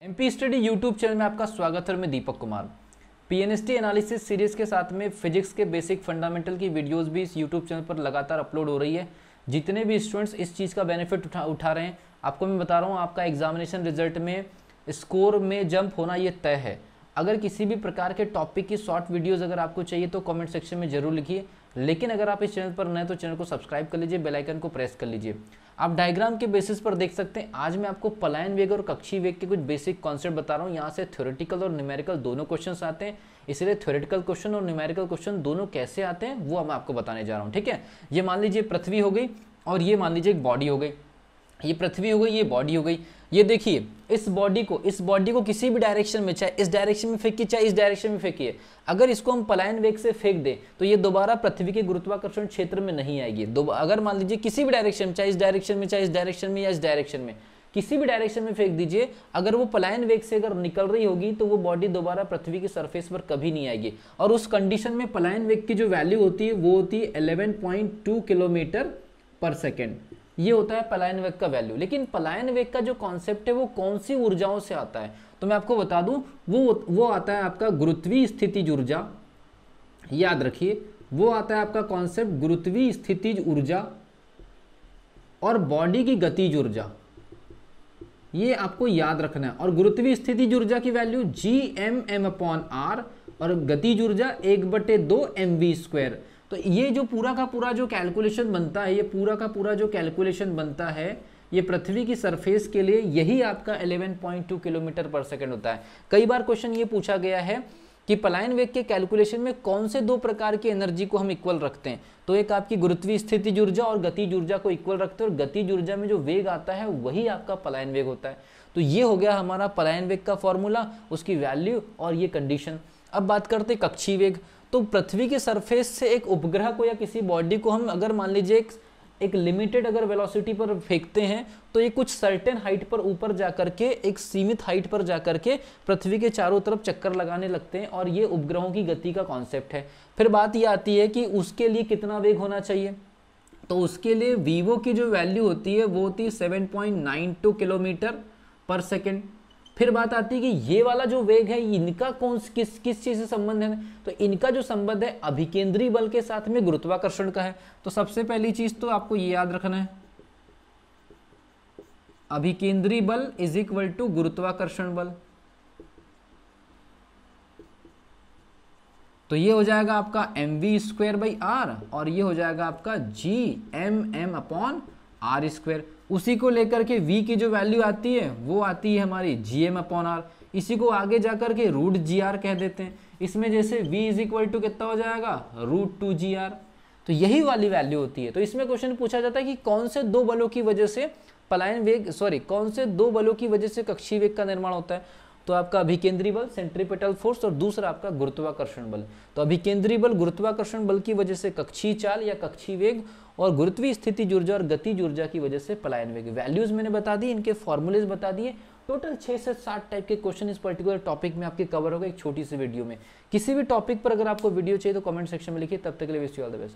MP study YouTube channel में आपका स्वागत है। मैं Deepak Kumar. PNST analysis series के साथ में फिजिक्स के बेसिक फंडामेंटल की वीडियोस भी इस यूट्यूब चैनल पर लगातार अपलोड हो रही है। जितने भी स्टूडेंट्स इस चीज़ का बेनिफिट उठा रहे हैं, आपको मैं बता रहा हूँ, आपका एग्जामिनेशन रिजल्ट में स्कोर में जंप होना ये तय है। अगर किसी भी प्रकार के टॉपिक की शॉर्ट वीडियोस अगर आपको चाहिए तो कमेंट सेक्शन में जरूर लिखिए। लेकिन अगर आप इस चैनल पर नए तो चैनल को सब्सक्राइब कर लीजिए, बेल आइकन को प्रेस कर लीजिए। आप डायग्राम के बेसिस पर देख सकते हैं। आज मैं आपको पलायन वेग और कक्षीय वेग के कुछ बेसिक कॉन्सेप्ट बता रहा हूँ। यहाँ से थ्योरेटिकल और न्यूमेरिकल दोनों क्वेश्चंस आते हैं, इसलिए थ्योरेटिकल क्वेश्चन और न्यूमेरिकल क्वेश्चन दोनों कैसे आते हैं वो मैं आपको बताने जा रहा हूँ। ठीक है, ये मान लीजिए पृथ्वी हो गई और ये मान लीजिए एक बॉडी हो गई। ये पृथ्वी हो गई, ये बॉडी हो गई। ये देखिए इस बॉडी को किसी भी डायरेक्शन में, चाहे इस डायरेक्शन में फेंकिए चाहे इस डायरेक्शन में फेंकिए, अगर इसको हम पलायन वेग से फेंक दें तो ये दोबारा पृथ्वी के गुरुत्वाकर्षण क्षेत्र में नहीं आएगी। अगर मान लीजिए किसी भी डायरेक्शन में, चाहे इस डायरेक्शन में, चाहे इस डायरेक्शन में या इस डायरेक्शन में, किसी भी डायरेक्शन में फेंक दीजिए, अगर वो पलायन वेग से अगर निकल रही होगी तो वो बॉडी दोबारा पृथ्वी की सरफेस पर कभी नहीं आएगी। और उस कंडीशन में पलायन वेग की जो वैल्यू होती है वो होती है 11.2 किलोमीटर पर सेकेंड। ये होता है पलायन वेग का वैल्यू। लेकिन पलायन वेग का जो कॉन्सेप्ट है वो कौन सी ऊर्जाओं से आता है, तो मैं आपको बता दूं, वो आता है आपका गुरुत्वीय स्थितिज ऊर्जा। याद रखिए, वो आता है आपका कॉन्सेप्ट गुरुत्वीय स्थितिज ऊर्जा और बॉडी की गतिज ऊर्जा। ये आपको याद रखना है। और गुरुत्वीय स्थितिज ऊर्जा की वैल्यू Gmm/r और गतिज ऊर्जा 1/2 mv²। तो ये जो पूरा का पूरा जो कैलकुलेशन बनता है, ये पूरा का पूरा जो कैलकुलेशन बनता है, ये पृथ्वी की सरफेस के लिए यही आपका 11.2 किलोमीटर पर सेकंड होता है। कई बार क्वेश्चन ये पूछा गया है कि पलायन वेग के कैलकुलेशन में कौन से दो प्रकार की एनर्जी को हम इक्वल रखते हैं, तो एक आपकी गुरुत्वीय स्थितिज ऊर्जा और गतिज ऊर्जा को इक्वल रखते हैं, और गतिज ऊर्जा में जो वेग आता है वही आपका पलायन वेग होता है। तो ये हो गया हमारा पलायन वेग का फॉर्मूला, उसकी वैल्यू और ये कंडीशन। अब बात करते हैं कक्षीय वेग। तो पृथ्वी के सरफेस से एक उपग्रह को या किसी बॉडी को हम अगर मान लीजिए एक लिमिटेड अगर वेलोसिटी पर फेंकते हैं तो ये कुछ सर्टेन हाइट पर ऊपर जाकर के, एक सीमित हाइट पर जाकर के पृथ्वी के चारों तरफ चक्कर लगाने लगते हैं, और ये उपग्रहों की गति का कॉन्सेप्ट है। फिर बात ये आती है कि उसके लिए कितना वेग होना चाहिए, तो उसके लिए वीवो की जो वैल्यू होती है वो होती है 7.92 किलोमीटर पर सेकेंड। फिर बात आती है कि ये वाला जो वेग है इनका किस चीज से संबंध है, तो इनका जो संबंध है अभिकेंद्री बल के साथ में गुरुत्वाकर्षण का है। तो सबसे पहली चीज तो आपको ये याद रखना है, अभिकेंद्री बल इज इक्वल टू गुरुत्वाकर्षण बल। तो ये हो जाएगा आपका mv²/r और ये हो जाएगा आपका Gmm/r²। उसी को लेकर के v की जो वैल्यू आती है वो आती है हमारी Gm/r। इसी को आगे जाकर के √gr कह देते हैं। इसमें जैसे v इज इक्वल टू कितना हो जाएगा √2gr। तो यही वाली वैल्यू होती है। तो इसमें क्वेश्चन पूछा जाता है कि कौन से दो बलों की वजह से कौन से दो बलों की वजह से कक्षीय वेग का निर्माण होता है, तो आपका अभिकेंद्री बल सेंट्रीपिटल फोर्स और दूसरा आपका गुरुत्वाकर्षण बल। तो अभिकेंद्री बल गुरुत्वाकर्षण बल की वजह से कक्षीय चाल या कक्षीय वेग, और गुरुत्वीय स्थितिज ऊर्जा और गतिज ऊर्जा की वजह से पलायन वेग। वैल्यूज मैंने बता दी, इनके फॉर्मूलेज बता दिए। टोटल 6 से 7 टाइप के क्वेश्चन इस पर्टिकुलर टॉपिक में आपके कवर होगा एक छोटी सी वीडियो में। किसी भी टॉपिक पर अगर आपको वीडियो चाहिए तो कमेंट सेक्शन में लिखिए। तब तक के लिए wish you all the best.